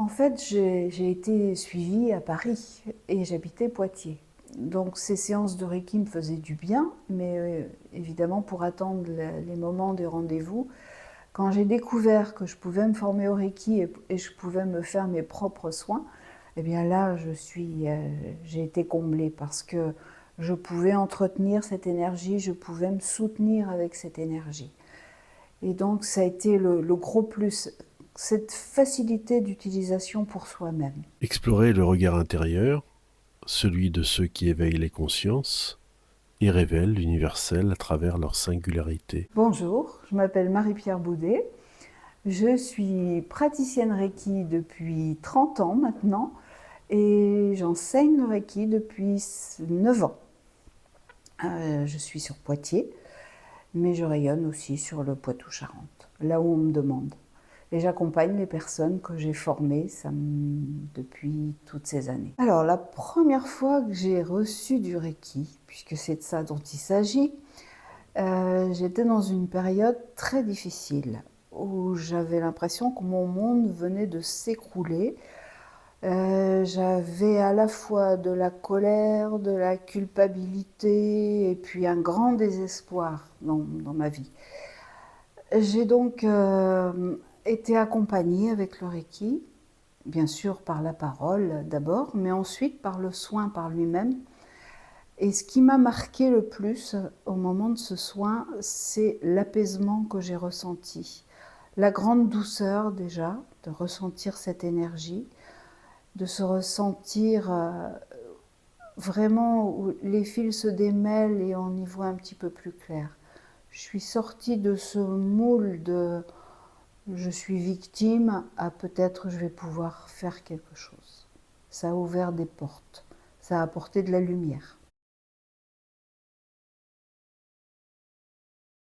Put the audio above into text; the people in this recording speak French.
fait, j'ai été suivie à Paris et j'habitais Poitiers. Donc ces séances de Reiki me faisaient du bien, mais évidemment pour attendre les moments des rendez-vous, quand j'ai découvert que je pouvais me former au Reiki et je pouvais me faire mes propres soins, eh bien là j'ai été comblée parce que je pouvais entretenir cette énergie, je pouvais me soutenir avec cette énergie. Et donc ça a été le gros plus, cette facilité d'utilisation pour soi-même. Explorer le regard intérieur, celui de ceux qui éveillent les consciences et révèlent l'universel à travers leur singularité. Bonjour, je m'appelle Marie-Pierre Boudet. Je suis praticienne Reiki depuis 30 ans maintenant et j'enseigne le Reiki depuis 9 ans. Je suis sur Poitiers, mais je rayonne aussi sur le Poitou-Charentes, là où on me demande. Et j'accompagne les personnes que j'ai formées depuis toutes ces années. Alors, la première fois que j'ai reçu du Reiki, puisque c'est de ça dont il s'agit, j'étais dans une période très difficile où j'avais l'impression que mon monde venait de s'écrouler. J'avais à la fois de la colère, de la culpabilité et puis un grand désespoir dans ma vie. J'ai donc été accompagnée avec le Reiki, bien sûr par la parole d'abord, mais ensuite par le soin par lui-même. Et ce qui m'a marqué le plus au moment de ce soin, c'est l'apaisement que j'ai ressenti. La grande douceur déjà, de ressentir cette énergie, de se ressentir vraiment où les fils se démêlent et on y voit un petit peu plus clair. Je suis sortie de ce moule de je suis victime à peut-être je vais pouvoir faire quelque chose. Ça a ouvert des portes, ça a apporté de la lumière.